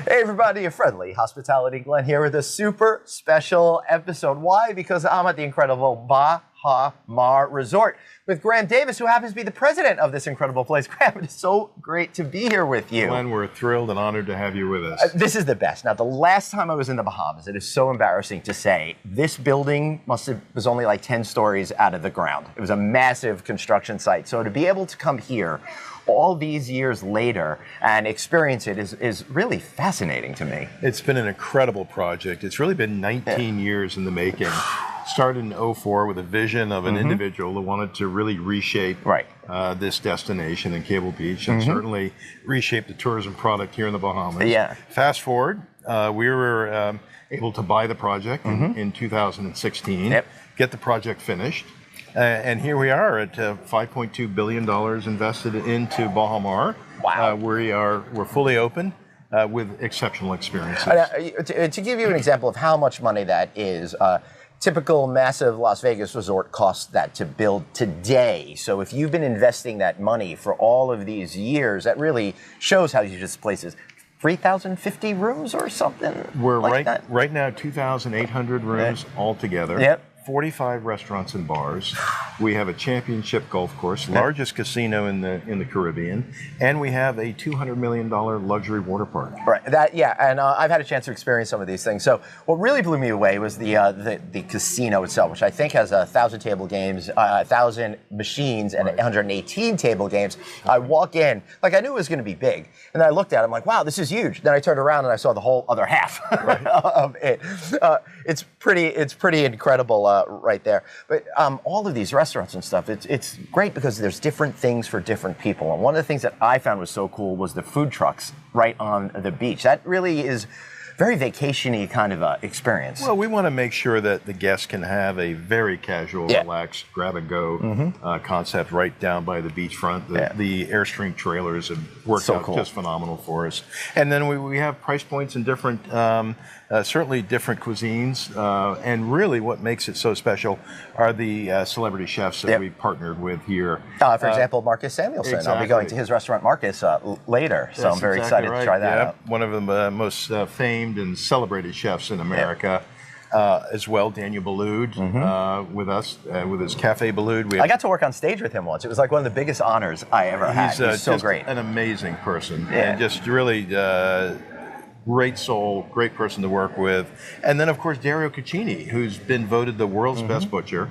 Hey everybody, a friendly hospitality Glenn here with a super special episode. Why? Because I'm at the incredible Baha Mar Resort with Graeme Davis, who happens to be the president of this incredible place. Graeme, it is so great to be here with you. Glenn, we're thrilled and honored to have you with us. This is the best. Now, the last time I was in the Bahamas, it is so embarrassing to say, this building was only like 10 stories out of the ground. It was a massive construction site. So to be able to come here all these years later and experience it is really fascinating to me. It's been an incredible project. It's really been 19 years in the making. Started in 2004 with a vision of an individual who wanted to really reshape this destination in Cable Beach and certainly reshape the tourism product here in the Bahamas. Yeah. Fast forward, we were able to buy the project in 2016, get the project finished. And here we are at $5.2 billion invested into Baha Mar. Wow. We're fully open with exceptional experiences. To give you an example of how much money that is, typical massive Las Vegas resort costs that to build today. So if you've been investing that money for all of these years, that really shows how huge this place is. 3,050 rooms or something? We're like right now 2,800 rooms altogether. Yep. 45 restaurants and bars. We have a championship golf course, largest casino in the Caribbean, and we have a $200 million luxury water park. Right. And I've had a chance to experience some of these things. So what really blew me away was the casino itself, which I think has 1,000 table games, 1,000 machines, and 118 table games. I walk in, like I knew it was going to be big, and then I looked at it, I'm like, wow, this is huge. Then I turned around and I saw the whole other half of it. It's pretty incredible right there. But all of these restaurants and stuff, it's great because there's different things for different people. And one of the things that I found was so cool was the food trucks right on the beach. That really is very vacation-y kind of experience. Well, we want to make sure that the guests can have a very casual, relaxed, grab-and-go concept right down by the beachfront. The Airstream trailers have worked out just phenomenal for us. And then we have price points in different, certainly different cuisines. And really what makes it so special are the celebrity chefs that we partnered with here. For example, Marcus Samuelson. Exactly. I'll be going to his restaurant, Marcus, later. So I'm very excited to try that out. One of the most famed and celebrated chefs in America. As well, Daniel Boulud with us, with his Cafe Boulud. I got to work on stage with him once. It was like one of the biggest honors I ever had. He's so just great. An amazing person. And just really great soul, great person to work with. And then, of course, Dario Cucini, who's been voted the world's best butcher,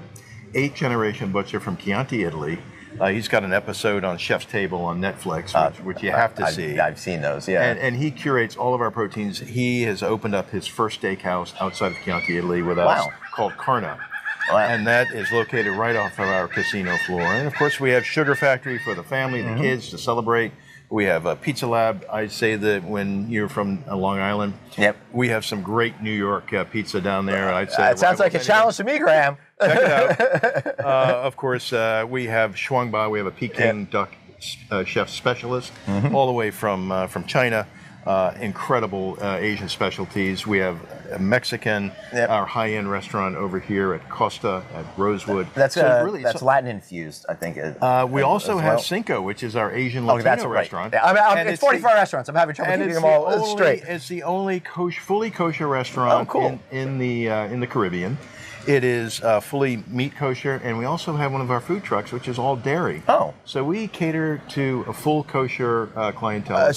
8th-generation butcher from Chianti, Italy. He's got an episode on Chef's Table on Netflix, which you have to see. I've seen those, yeah. And he curates all of our proteins. He has opened up his first steakhouse outside of Chianti, Italy with us called Carna. Wow. And that is located right off of our casino floor. And of course, we have Sugar Factory for the family, the kids to celebrate. We have a Pizza Lab. I'd say that when you're from Long Island, we have some great New York pizza down there. I'd say it sounds like a challenge to me, Graeme. Check it out. Of course, we have Shuangba. We have a Peking duck chef specialist, all the way from China. Incredible Asian specialties. We have a Mexican, our high-end restaurant over here at Costa at Rosewood. That's Latin infused, I think. We also have Cinco, which is our Asian Latino restaurant. Yeah. It's 44 restaurants. I'm having trouble keeping them all straight. It's the only fully kosher restaurant in the Caribbean. It is fully meat kosher, and we also have one of our food trucks, which is all dairy. So we cater to a full kosher clientele.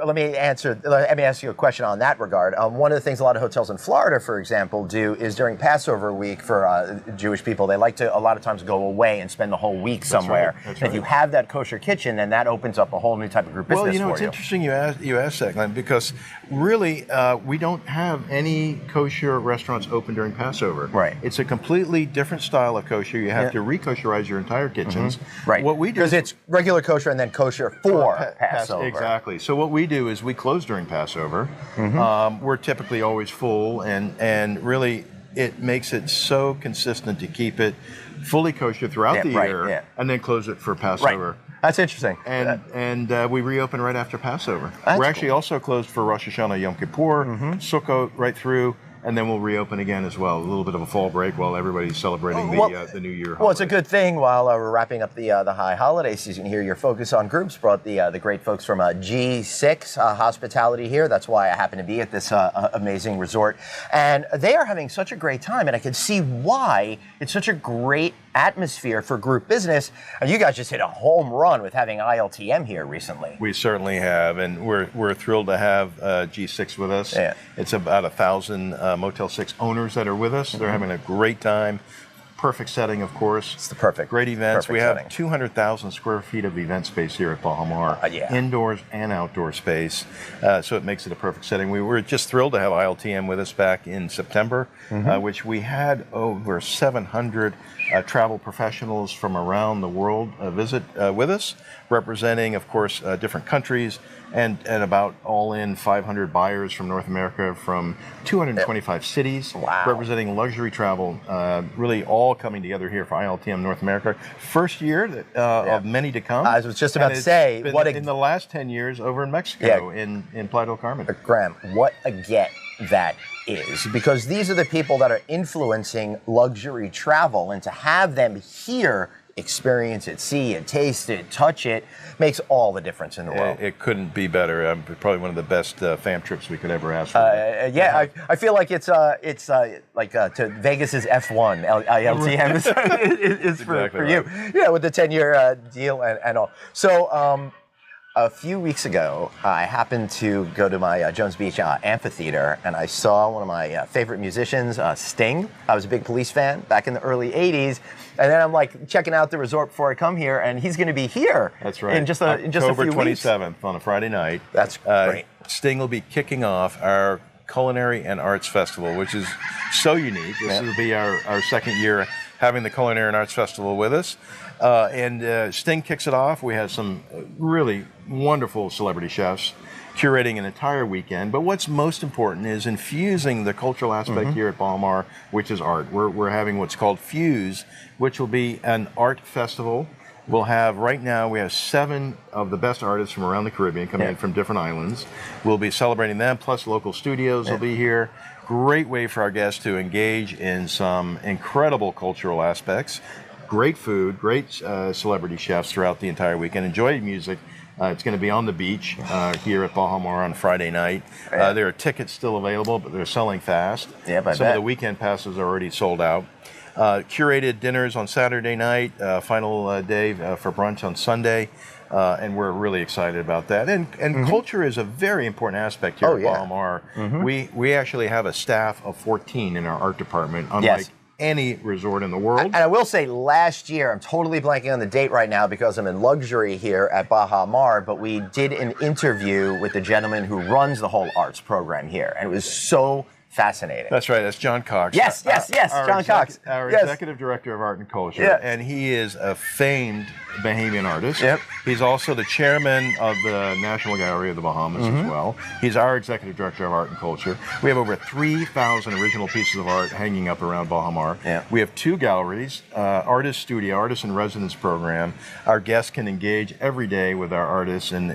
Let me ask you a question on that regard. One of the things a lot of hotels in Florida, for example, do is during Passover week for Jewish people, they like to a lot of times go away and spend the whole week somewhere. That's right. If you have that kosher kitchen, then that opens up a whole new type of group business for you. Well, it's interesting you asked that, Glenn, because really we don't have any kosher restaurants open during Passover. Right. It's a completely different style of kosher. You have to re-kosherize your entire kitchens. Right. What we do because it's regular kosher and then kosher for Passover. Exactly. So what we do is we close during Passover. We're typically always full, and really it makes it so consistent to keep it fully kosher throughout the year, and then close it for Passover. Right. That's interesting. And we reopen right after Passover. We're actually also closed for Rosh Hashanah, Yom Kippur, Sukkot, right through. and then we'll reopen again as well. A little bit of a fall break while everybody's celebrating the New Year holiday. Well, it's a good thing while we're wrapping up the high holiday season here. Your Focus on Groups brought the great folks from G6 Hospitality here. That's why I happen to be at this amazing resort. And they are having such a great time, and I can see why it's such a great atmosphere for group business. And you guys just hit a home run with having ILTM here recently. We certainly have, and we're thrilled to have G6 with us. Yeah. It's about 1,000 Motel 6 owners that are with us. They're having a great time. Perfect setting, of course. It's the perfect. Great events. Perfect we have setting. 200,000 square feet of event space here at Baha Mar. Yeah. Indoors and outdoor space. So it makes it a perfect setting. We were just thrilled to have ILTM with us back in September, which we had over 700 travel professionals from around the world visit with us, representing, of course, different countries, and about all in 500 buyers from North America, from 225 cities, representing luxury travel, really all coming together here for ILTM North America. First year of many to come. I was just about to say, in the last 10 years over in Mexico, in Playa del Carmen. Graeme, what a get that is, because these are the people that are influencing luxury travel, and to have them here experience it, see it, taste it, touch it, makes all the difference in the world. It couldn't be better. Probably one of the best fam trips we could ever ask for. I feel like it's like to Vegas's F1 ILTM is exactly for you. Yeah, with the 10-year deal and all. So a few weeks ago, I happened to go to my Jones Beach amphitheater, and I saw one of my favorite musicians, Sting. I was a big Police fan back in the early 80s. And then I'm like checking out the resort before I come here, and he's going to be here. That's right. In just a few weeks. October 27th on a Friday night. That's great. Sting will be kicking off our Culinary and Arts Festival, which is so unique. This will be our second year having the Culinary and Arts Festival with us. And Sting kicks it off. We have some really wonderful celebrity chefs curating an entire weekend. But what's most important is infusing the cultural aspect here at Baha Mar, which is art. We're having what's called Fuse, which will be an art festival. We'll have, right now, we have 7 of the best artists from around the Caribbean coming in from different islands. We'll be celebrating them, plus local studios will be here. Great way for our guests to engage in some incredible cultural aspects. Great food, great celebrity chefs throughout the entire weekend. Enjoy music. It's going to be on the beach here at Baha Mar on Friday night. There are tickets still available, but they're selling fast. Some of the weekend passes are already sold out. Curated dinners on Saturday night, final day for brunch on Sunday. And we're really excited about that. And culture is a very important aspect here at Baha Mar. We actually have a staff of 14 in our art department, unlike any resort in the world. And I will say, last year, I'm totally blanking on the date right now because I'm in luxury here at Baha Mar, but we did an interview with the gentleman who runs the whole arts program here, and it was so fascinating. That's right. That's John Cox. Yes, John Cox. Our executive director of art and culture, and he is a famed Bahamian artist. He's also the chairman of the National Gallery of the Bahamas as well. He's our executive director of art and culture. We have over 3,000 original pieces of art hanging up around Baha Mar. We have 2 galleries, artist studio, artist in residence program. Our guests can engage every day with our artists in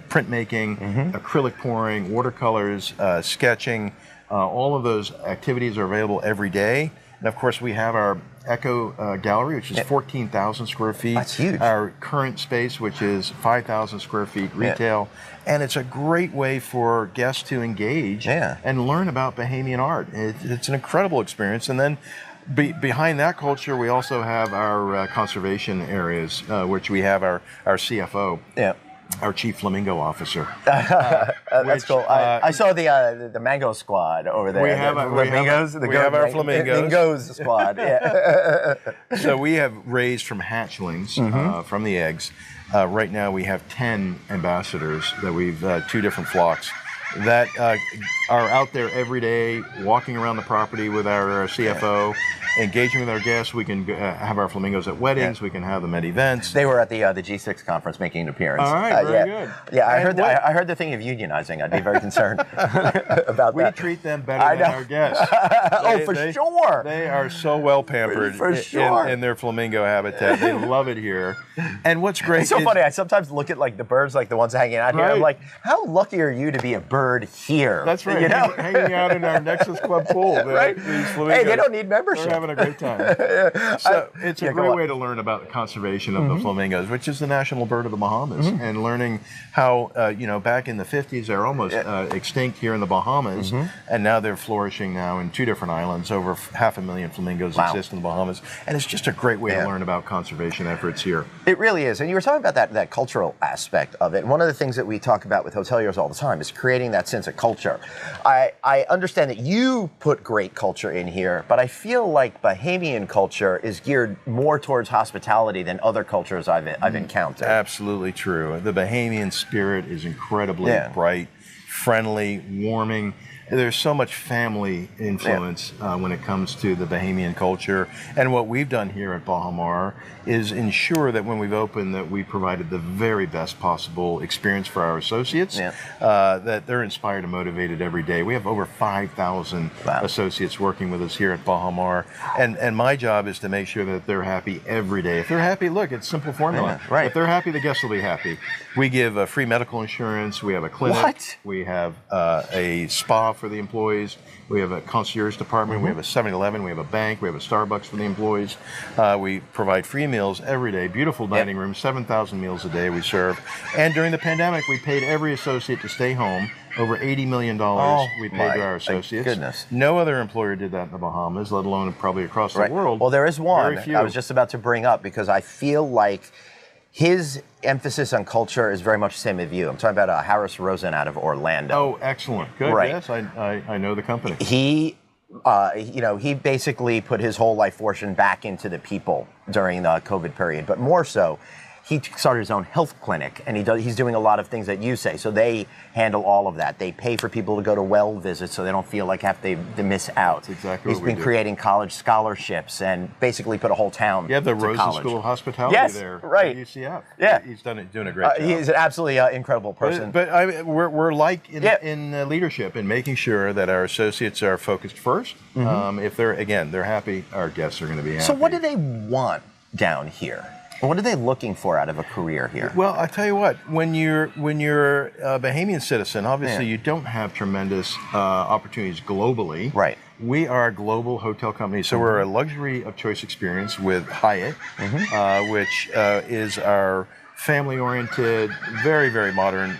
printmaking, acrylic pouring, watercolors, sketching. All of those activities are available every day. And of course, we have our Echo Gallery, which is 14,000 square feet. That's huge. Our current space, which is 5,000 square feet retail. And it's a great way for guests to engage and learn about Bahamian art. It's an incredible experience. And then behind that culture, we also have our conservation areas, which we have our CFO. Our chief flamingo officer. That's cool. I saw the mango squad over there. We have our flamingos. Flamingos squad. So we have raised from hatchlings, from the eggs. Right now we have 10 ambassadors that we've 2 different flocks that are out there every day, walking around the property with our CFO. engaging with our guests. We can have our flamingos at weddings. We can have them at events. They were at the G6 conference making an appearance. All right, very good. Yeah, I heard the thing of unionizing. I'd be very concerned about that. We treat them better than our guests. Sure. They are so well pampered in their flamingo habitat. They love it here. And what's great it's so funny. I sometimes look at like the birds, like the ones hanging out here. I'm like, how lucky are you to be a bird here? That's right. You know? Hanging out in our Nexus Club pool. Right. Hey, they don't need membership. They're having a great time. So it's a great way to learn about the conservation of the flamingos, which is the national bird of the Bahamas, and learning how back in the 50s they're almost extinct here in the Bahamas, and now they're flourishing now in 2 different islands. Over 500,000 flamingos exist in the Bahamas, and it's just a great way to learn about conservation efforts here. It really is. And you were talking about that cultural aspect of it. One of the things that we talk about with hoteliers all the time is creating that sense of culture. I understand that you put great culture in here, but I feel like Bahamian culture is geared more towards hospitality than other cultures I've encountered. Absolutely true. The Bahamian spirit is incredibly bright, friendly, warming. There's so much family influence when it comes to the Bahamian culture. And what we've done here at Baha Mar is ensure that when we've opened that we provided the very best possible experience for our associates, that they're inspired and motivated every day. We have over 5,000 associates working with us here at Baha Mar. And my job is to make sure that they're happy every day. If they're happy, look, it's simple formula. If they're happy, the guests will be happy. We give free medical insurance. We have a clinic. We have a spa for the employees. We have a concierge department. We have a 7-Eleven. We have a bank. We have a Starbucks for the employees. We provide free meals every day. Beautiful dining room. 7,000 meals a day we serve. And during the pandemic, we paid every associate to stay home. Over $80 million we paid to our associates. Goodness. No other employer did that in the Bahamas, let alone probably across the world. Well, there is one I was just about to bring up because I feel like his emphasis on culture is very much the same as you. I'm talking about Harris Rosen out of Orlando. Oh, excellent. Good. Right. Yes, I know the company. He basically put his whole life fortune back into the people during the COVID period, but more so, he started his own health clinic, and he's doing a lot of things that you say. So they handle all of that. They pay for people to go to well visits so they don't feel like they miss out. That's exactly He's been creating college scholarships and basically put a whole town the Rosen college. School of Hospitality there at UCF. Yeah. He's doing a great job. He's an absolutely incredible person. But we're like in leadership in making sure that our associates are focused first. If they're happy, our guests are going to be happy. So what do they want down here? What are they looking for out of a career here? Well, I tell you what, when you're a Bahamian citizen, obviously you don't have tremendous opportunities globally. Right. We are a global hotel company, so we're a luxury of choice experience with Hyatt, which is our family-oriented, very, very modern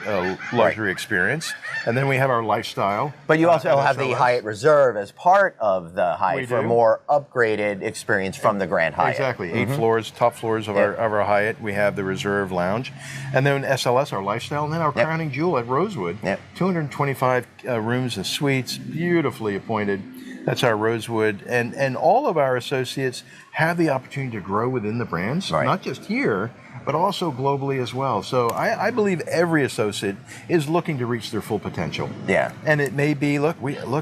luxury experience. And then we have our lifestyle. But you also have the Hyatt Reserve as part of the Hyatt for a more upgraded experience from the Grand Hyatt. Exactly. 8 floors, top floors of our Hyatt. We have the Reserve Lounge. And then SLS, our lifestyle. And then our crowning jewel at Rosewood. 225 rooms and suites, beautifully appointed. That's our Rosewood. And all of our associates have the opportunity to grow within the brands, not just here, but also globally as well. So I believe every associate is looking to reach their full potential. Yeah. And it may be, look,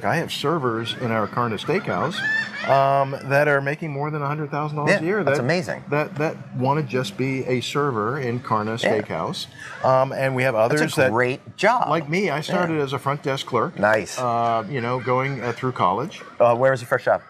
I have servers in our Karna Steakhouse that are making more than $100,000 a year. That's amazing. That want to just be a server in Karna Steakhouse. And we have others That's a great job. Like me, I started as a front desk clerk. Nice. Going through college. Where was your first job?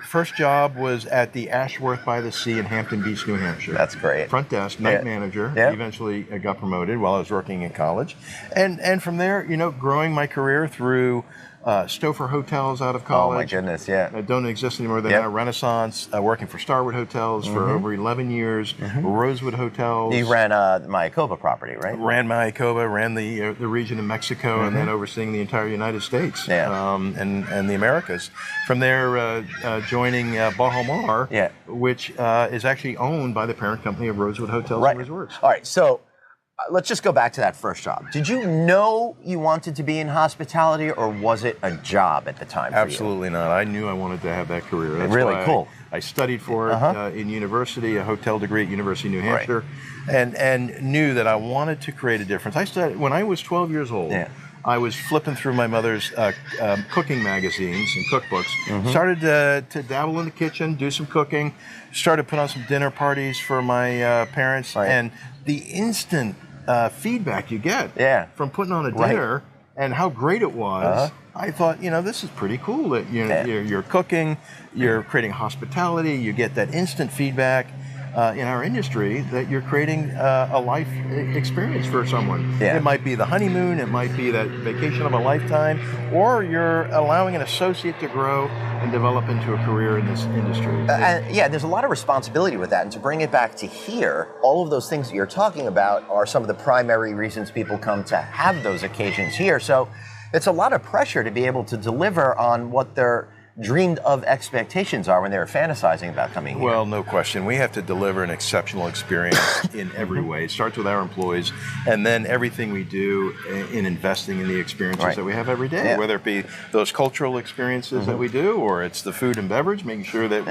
First job was at the Ashworth by the Sea in Hampton Beach, New Hampshire. That's great. Front desk, night manager. Eventually got promoted while I was working in college. And from there, growing my career through Stouffer Hotels out of college. Oh my goodness, yeah. Don't exist anymore. They're now Renaissance, working for Starwood Hotels for over 11 years, Rosewood Hotels. You ran Mayakoba property, right? Ran Mayakoba, ran the region in Mexico, and then overseeing the entire United States and the Americas. From there, joining Baha Mar, which is actually owned by the parent company of Rosewood Hotels and Resorts. All right, so let's just go back to that first job. Did you know you wanted to be in hospitality, or was it a job at the time for Absolutely not. I knew I wanted to have that career. That's really cool. I studied for it in university, a hotel degree at University of New Hampshire, and knew that I wanted to create a difference. I started when I was 12 years old. I was flipping through my mother's cooking magazines and cookbooks. Started to dabble in the kitchen, do some cooking. Started to put on some dinner parties for my parents, and the instant feedback you get from putting on a dinner and how great it was. I thought, this is pretty cool that you're cooking, you're creating hospitality, you get that instant feedback. In our industry, that you're creating a life experience for someone. It might be the honeymoon, it might be that vacation of a lifetime, or you're allowing an associate to grow and develop into a career in this industry. And there's a lot of responsibility with that. And to bring it back to here, all of those things that you're talking about are some of the primary reasons people come to have those occasions here. So it's a lot of pressure to be able to deliver on what their dreamed of expectations are when they're fantasizing about coming here. Well, no question. We have to deliver an exceptional experience in every way. It starts with our employees, and then everything we do in investing in the experiences that we have every day, whether it be those cultural experiences that we do, or it's the food and beverage, making sure that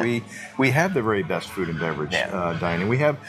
we have the very best food and beverage dining. We have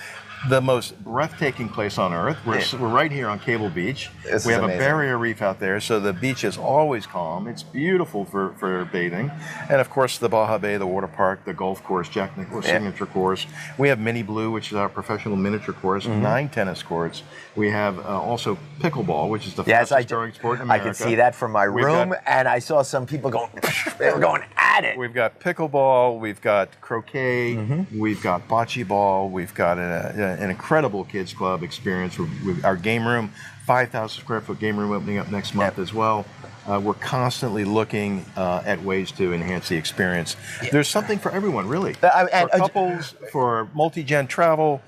the most breathtaking place on earth. We're right here on Cable Beach. We have a barrier reef out there, so the beach is always calm. It's beautiful for bathing. And of course, the Baja Bay, the water park, the golf course, Jack Nicklaus signature course. We have Mini Blue, which is our professional miniature course, 9 tennis courts. We have also pickleball, which is the fastest growing sport in America. I can see that from my room, and I saw some people going, they were going at it. We've got pickleball, we've got croquet, we've got bocce ball, we've got an incredible kids club experience. Our game room, 5,000 square foot game room opening up next month as well. We're constantly looking at ways to enhance the experience. There's something for everyone, really. For couples, for multi-gen travel,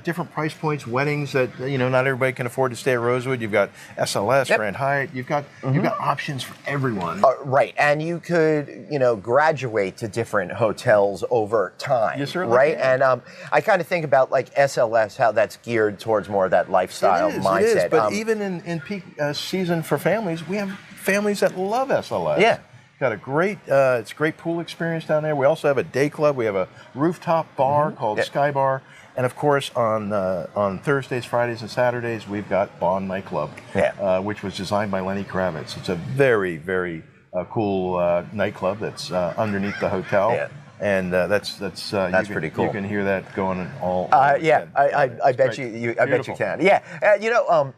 different price points, weddings that not everybody can afford to stay at Rosewood. You've got SLS, Grand Hyatt. You've got options for everyone. Right, and you could graduate to different hotels over time. You certainly can. And I kind of think about like SLS, how that's geared towards more of that lifestyle mindset. It is, but even in peak season for families, we have families that love SLS. Got a great, it's a great pool experience down there. We also have a day club. We have a rooftop bar called Sky Bar. And of course, on Thursdays, Fridays, and Saturdays, we've got Bond Nightclub, which was designed by Lenny Kravitz. It's a very, very cool nightclub that's underneath the hotel. And that's pretty cool. You can hear that going all. I bet you can.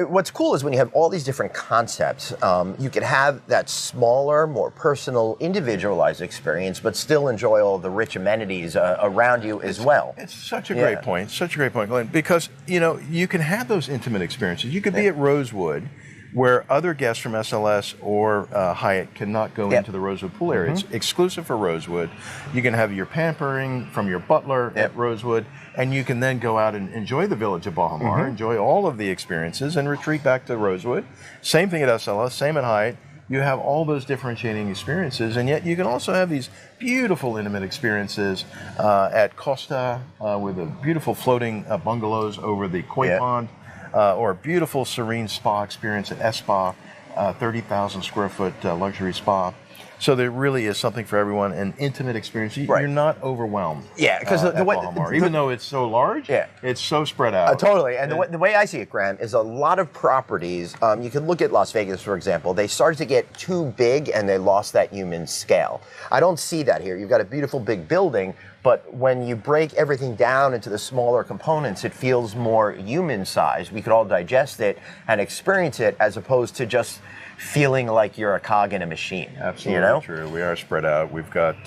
What's cool is when you have all these different concepts, you can have that smaller, more personal, individualized experience, but still enjoy all the rich amenities around you as well. It's such a great point. Such a great point, Glenn, because you can have those intimate experiences. You could be at Rosewood, where other guests from SLS or Hyatt cannot go into the Rosewood pool area. It's exclusive for Rosewood. You can have your pampering from your butler at Rosewood, and you can then go out and enjoy the village of Baha Mar, enjoy all of the experiences, and retreat back to Rosewood. Same thing at SLS, same at Hyatt. You have all those differentiating experiences, and yet you can also have these beautiful intimate experiences at Costa with the beautiful floating bungalows over the koi pond. Or a beautiful serene spa experience at S-Spa, 30,000 square foot luxury spa. So there really is something for everyone, an intimate experience. You're not overwhelmed. Yeah, because the way, Baha Mar, even though it's so large, it's so spread out. Totally, and the way I see it, Graeme, is a lot of properties. You can look at Las Vegas, for example. They started to get too big, and they lost that human scale. I don't see that here. You've got a beautiful big building, but when you break everything down into the smaller components, it feels more human-sized. We could all digest it and experience it, as opposed to just feeling like you're a cog in a machine. Absolutely true. We are spread out. We've got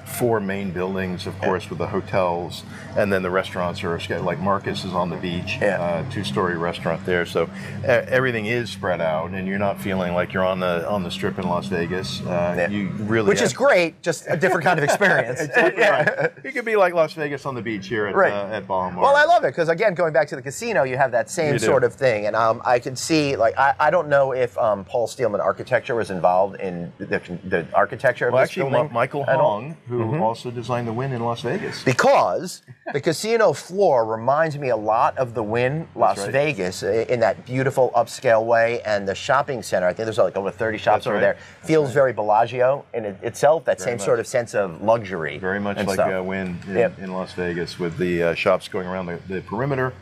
4 main buildings, of course, with the hotels, and then the restaurants are like Marcus is on the beach, 2-story restaurant there. So everything is spread out, and you're not feeling like you're on the strip in Las Vegas. You really, which is great, just a different kind of experience. Right. You could be like Las Vegas on the beach here at Baha Mar. Well, I love it because, again, going back to the casino, you have that same sort of thing, and I can see, like, I don't know if Paul Steelman Architecture was involved in the architecture of this building. Michael Hong, who also designed the Wynn in Las Vegas. Because the casino floor reminds me a lot of the Wynn Las Vegas in that beautiful upscale way, and the shopping center, I think there's like over 30 shops over there, feels very Bellagio in itself, that same sort of sense of luxury. Very much like a Wynn in Las Vegas, with the shops going around the perimeter.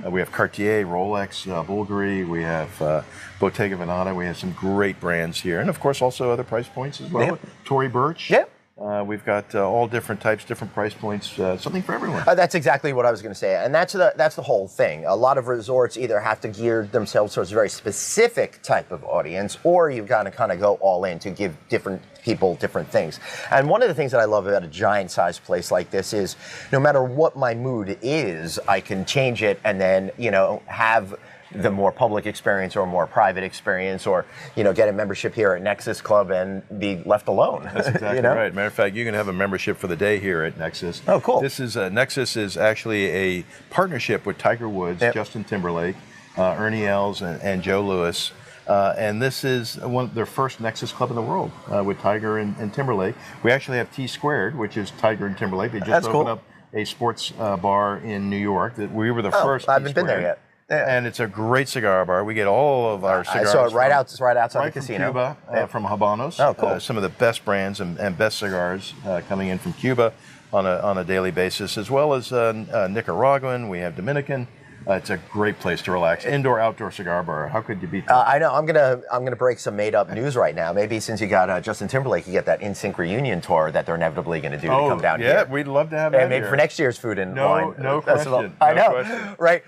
We have Cartier, Rolex, Bulgari, we have Bottega Veneta, we have some great brands here. And of course, also other price points as well. Yeah. Tory Burch. Yeah. We've got all different types, different price points, something for everyone. That's exactly what I was going to say, and that's the whole thing. A lot of resorts either have to gear themselves towards a very specific type of audience, or you've got to kind of go all in to give different people different things. And one of the things that I love about a giant-sized place like this is, no matter what my mood is, I can change it and then have the more public experience or more private experience, or get a membership here at Nexus Club and be left alone. That's exactly right. Matter of fact, you can have a membership for the day here at Nexus. Oh, cool. This is Nexus is actually a partnership with Tiger Woods, Justin Timberlake, Ernie Els, and Joe Lewis. And this is their first Nexus Club in the world with Tiger and Timberlake. We actually have T Squared, which is Tiger and Timberlake. They just opened up a sports bar in New York. That we were the first. I haven't been there yet. Yeah. And it's a great cigar bar. We get all of our cigars. I saw it right outside the casino. From Cuba, from Habanos. Oh, cool. Some of the best brands and best cigars coming in from Cuba on a daily basis, as well as Nicaraguan. We have Dominican. It's a great place to relax. Indoor, outdoor cigar bar. How could you beat that? I know. I'm gonna break some made up news right now. Maybe since you got Justin Timberlake, you get that NSYNC reunion tour that they're inevitably going to do to come down here. Yeah, we'd love to have that. And maybe for next year's Food and Wine. No question. I know, question. Right?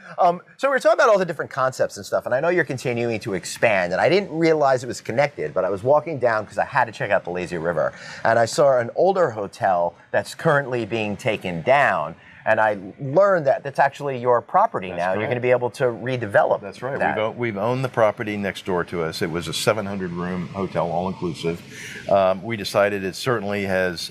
So we're talking about all the different concepts and stuff, and I know you're continuing to expand. And I didn't realize it was connected, but I was walking down because I had to check out the Lazy River, and I saw an older hotel that's currently being taken down. And I learned that that's actually your property now. Right. You're going to be able to redevelop. That's right. We've owned the property next door to us. It was a 700-room hotel, all-inclusive. We decided it certainly has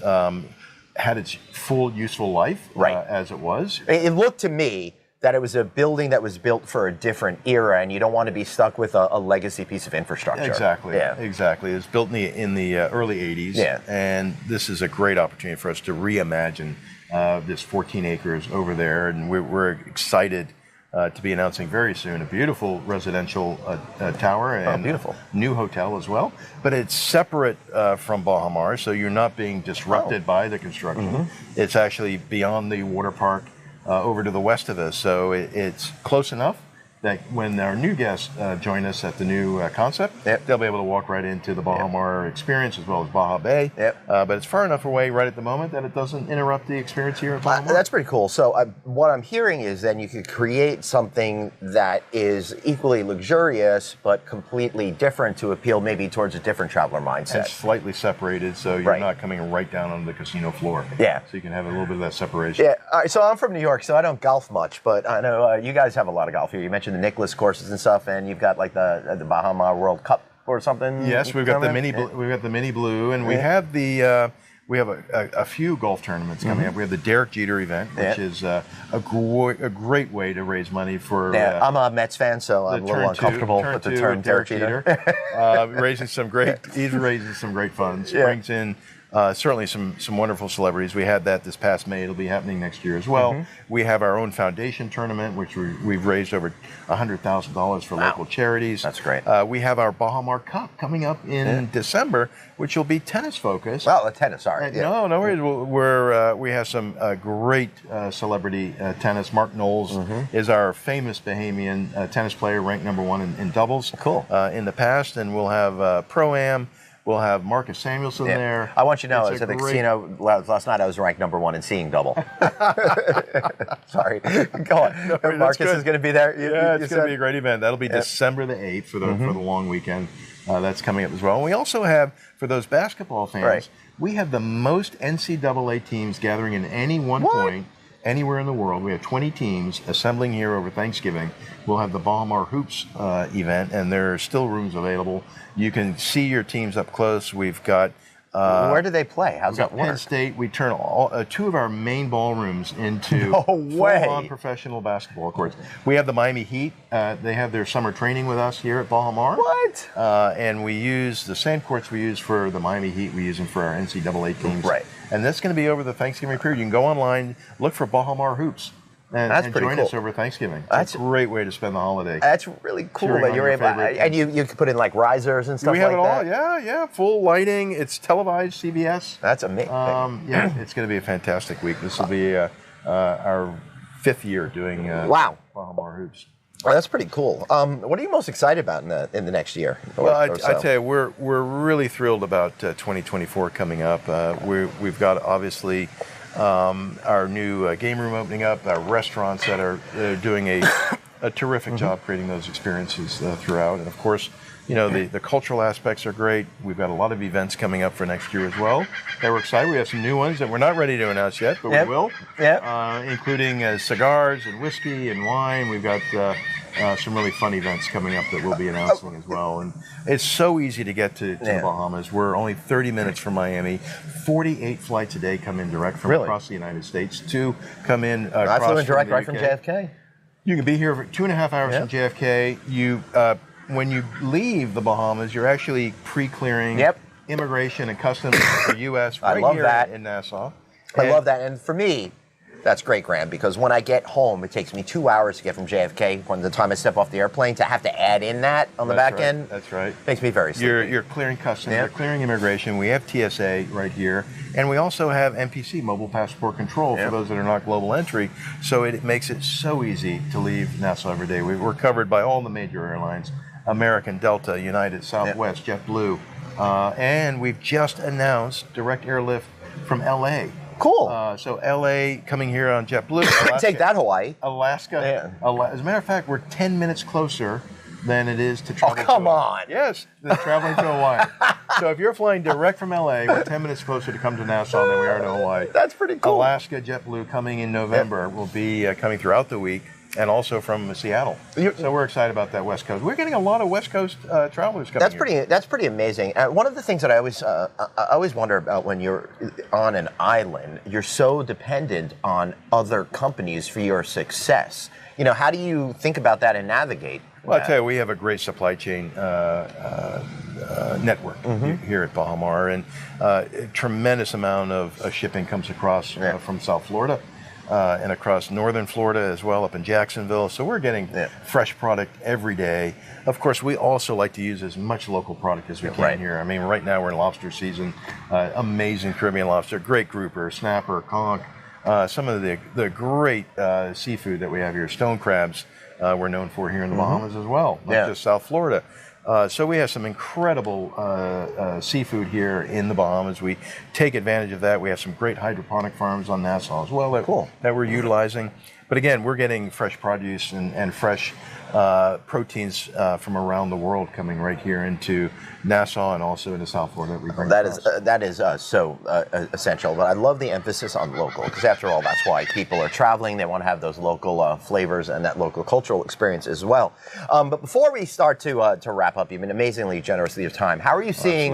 had its full useful life as it was. It looked to me that it was a building that was built for a different era, and you don't want to be stuck with a legacy piece of infrastructure. Exactly. Yeah. Exactly. It was built in the early 80s. Yeah. And this is a great opportunity for us to reimagine this 14 acres over there, and we're excited to be announcing very soon a beautiful residential tower and beautiful new hotel as well. But it's separate from Baha Mar, so you're not being disrupted by the construction. Mm-hmm. It's actually beyond the water park over to the west of us, so it's close enough that when our new guests join us at the new concept, they'll be able to walk right into the Baha Mar experience as well as Baja Bay. But it's far enough away right at the moment that it doesn't interrupt the experience here at Baha Mar. That's pretty cool. So what I'm hearing is then you could create something that is equally luxurious but completely different to appeal maybe towards a different traveler mindset. And slightly separated, so you're not coming right down on the casino floor. Yeah. So you can have a little bit of that separation. Yeah. All right, so I'm from New York, so I don't golf much, but I know you guys have a lot of golf here. You mentioned the Nicholas courses and stuff, and you've got like the Baha Mar World Cup or something. Yes, we've got the mini blue, and we have the we have a few golf tournaments coming up. We have the Derek Jeter event, which is a great way to raise money for. I'm a Mets fan, so I'm a little uncomfortable with the term Derek Jeter. He's raising some great funds. Brings in. Certainly some wonderful celebrities. We had that this past May. It'll be happening next year as well. Mm-hmm. We have our own foundation tournament, which we've raised over $100,000 for local charities. That's great. We have our Baha Mar Cup coming up in December, which will be tennis focused. Well, tennis, sorry. No worries. We have some great celebrity tennis. Mark Knowles is our famous Bahamian tennis player, ranked #1 in doubles. Cool. In the past, and we'll have Pro-Am. We'll have Marcus Samuelson there. I want you to know, I was at the casino last night. I was ranked #1 in seeing double. Sorry. Go on. No, Marcus is going to be there. It's going to be a great event. That'll be December the 8th for the long weekend. That's coming up as well. And we also have, for those basketball fans, we have the most NCAA teams gathering in any one point anywhere in the world. We have 20 teams assembling here over Thanksgiving. We'll have the Baha Mar Hoops event, and there are still rooms available. You can see your teams up close. We've got... where do they play? How's that work? Penn State. We turn two of our main ballrooms into full-on professional basketball courts. We have the Miami Heat. They have their summer training with us here at Baha Mar. What? And we use the same courts we use for the Miami Heat. We use them for our NCAA teams. Right. And that's going to be over the Thanksgiving period. You can go online, look for Baha Mar Hoops. And join us over Thanksgiving. That's a great way to spend the holiday. That's really cool that you're able. And you can put in like risers and stuff like that. We have it all. Yeah. Full lighting. It's televised CBS. That's amazing. It's going to be a fantastic week. This will be our 5th year doing Baha Mar Hoops. Well, that's pretty cool. What are you most excited about in the next year? Well, I tell you, we're really thrilled about 2024 coming up. We've got obviously our new game room opening up, our restaurants that are doing a terrific job creating those experiences throughout, and of course, you know, the cultural aspects are great. We've got a lot of events coming up for next year as well that we're excited. We have some new ones that we're not ready to announce yet, but we will. Including cigars and whiskey and wine. We've got some really fun events coming up that we'll be announcing as well. And it's so easy to get to the Bahamas. We're only 30 minutes from Miami. 48 flights a day come in direct from across the United States. 2 come in across I flew in direct right from JFK. You can be here for 2.5 hours from JFK. You when you leave the Bahamas, you're actually pre-clearing immigration and customs for the U.S. right here in Nassau. I love that. And for me, that's great, Graeme, because when I get home, it takes me 2 hours to get from JFK when the time I step off the airplane to have to add in that on the back end. That's right. Makes me very sleepy. You're clearing customs, you're clearing immigration. We have TSA right here. And we also have MPC, Mobile Passport Control, for those that are not global entry. So it makes it so easy to leave Nassau every day. We're covered by all the major airlines: American, Delta, United, Southwest, JetBlue. And we've just announced direct airlift from LA. Cool. So LA coming here on JetBlue. Alaska, take that, Hawaii. Alaska. As a matter of fact, we're 10 minutes closer than it is to travel. Oh, come on. Yes, than traveling to Hawaii. So if you're flying direct from LA, we're 10 minutes closer to come to Nassau than we are to Hawaii. That's pretty cool. Alaska, JetBlue coming in November will be coming throughout the week. And also from Seattle. So we're excited about that West Coast. We're getting a lot of West Coast travelers coming here. That's pretty amazing. One of the things that I always wonder about when you're on an island, you're so dependent on other companies for your success. You know, how do you think about that and navigate? Well, I tell you, we have a great supply chain network here at Baha Mar, and a tremendous amount of shipping comes across from South Florida. And across northern Florida as well, up in Jacksonville. So we're getting fresh product every day. Of course, we also like to use as much local product as we can here. I mean, right now we're in lobster season. Amazing Caribbean lobster, great grouper, snapper, conch. Some of the great seafood that we have here, stone crabs, we're known for here in the Bahamas as well, not just South Florida. So we have some incredible seafood here in the Bahamas. We take advantage of that. We have some great hydroponic farms on Nassau as well that we're utilizing. But again, we're getting fresh produce and fresh proteins from around the world coming right here into Nassau and also into South Florida that we bring that is so essential. But I love the emphasis on local, because after all, that's why people are traveling. They want to have those local flavors and that local cultural experience as well. But before we start to wrap up, you've been amazingly generous with your time. How are you seeing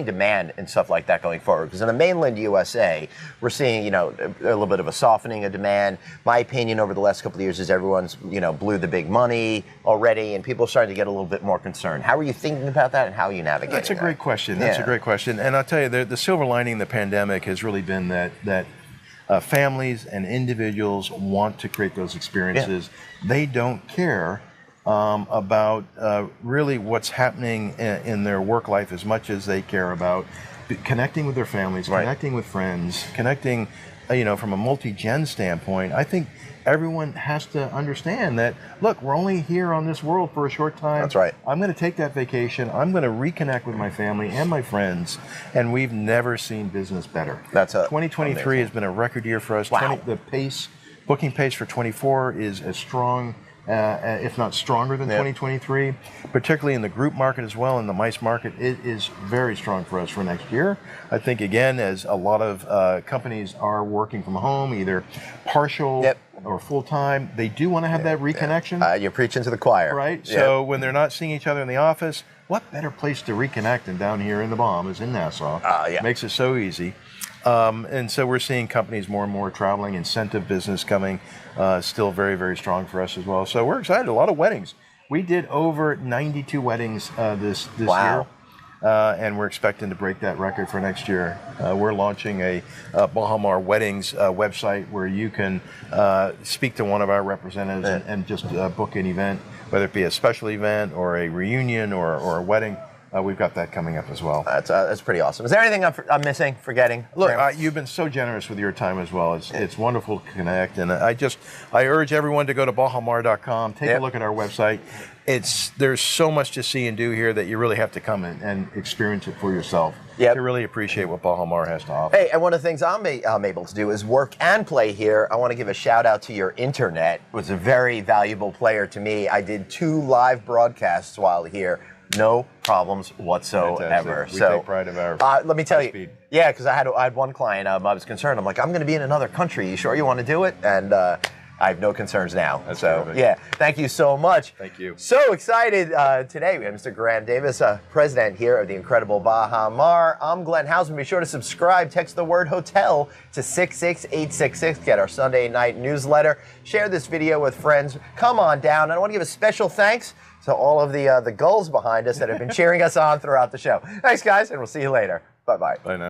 demand and stuff like that going forward? Because in the mainland USA, we're seeing a little bit of a softening of demand. My opinion over the last couple of years is everyone's blew the big money already, and people are starting to get a little bit more concerned. How are you thinking about that, and how are you navigating that? That's a great question. That's a great question. And I'll tell you, the silver lining in the pandemic has really been that families and individuals want to create those experiences. They don't care about really what's happening in their work life as much as they care about connecting with their families, connecting with friends, connecting from a multi-gen standpoint. I think everyone has to understand that, look, we're only here on this world for a short time. That's right. I'm going to take that vacation. I'm going to reconnect with my family and my friends, and we've never seen business better. 2023 has been a record year for us. Wow. The booking pace for 24 is as strong, if not stronger than 2023, particularly in the group market as well, in the MICE market. It is very strong for us for next year. I think, again, as a lot of companies are working from home, either partial or full-time, they do want to have that reconnection. You're preaching to the choir. Right? So when they're not seeing each other in the office, what better place to reconnect than down here in the Bahamas, in Nassau? Makes it so easy. And so we're seeing companies more and more traveling, incentive business coming, still very, very strong for us as well. So we're excited. A lot of weddings. We did over 92 weddings this year. And we're expecting to break that record for next year. We're launching a Baha Mar Weddings website where you can speak to one of our representatives and just book an event, whether it be a special event or a reunion or a wedding. we've got that coming up as well. That's pretty awesome. Is there anything I'm missing, forgetting? Look, you've been so generous with your time as well. It's wonderful to connect, and I urge everyone to go to bahamar.com, take a look at our website. There's so much to see and do here that you really have to come and experience it for yourself to really appreciate what Baha Mar has to offer. Hey, and one of the things I'm able to do is work and play here. I want to give a shout out to your internet. It was a very valuable player to me. I did 2 live broadcasts while here. No problems whatsoever. We take pride of our let me tell you, speed. Yeah, because I had one client. I was concerned. I'm like, I'm going to be in another country. You sure you want to do it? And I have no concerns now. That's so terrific. yeah, thank you so much. Thank you. So excited today. We have Mr. Graeme Davis, president here of the incredible Baha Mar. I'm Glenn Hausman. Be sure to subscribe. Text the word hotel to 66866. Get our Sunday night newsletter. Share this video with friends. Come on down. And I want to give a special thanks to all of the gulls behind us that have been cheering us on throughout the show. Thanks, guys, and we'll see you later. Bye-bye. Bye now.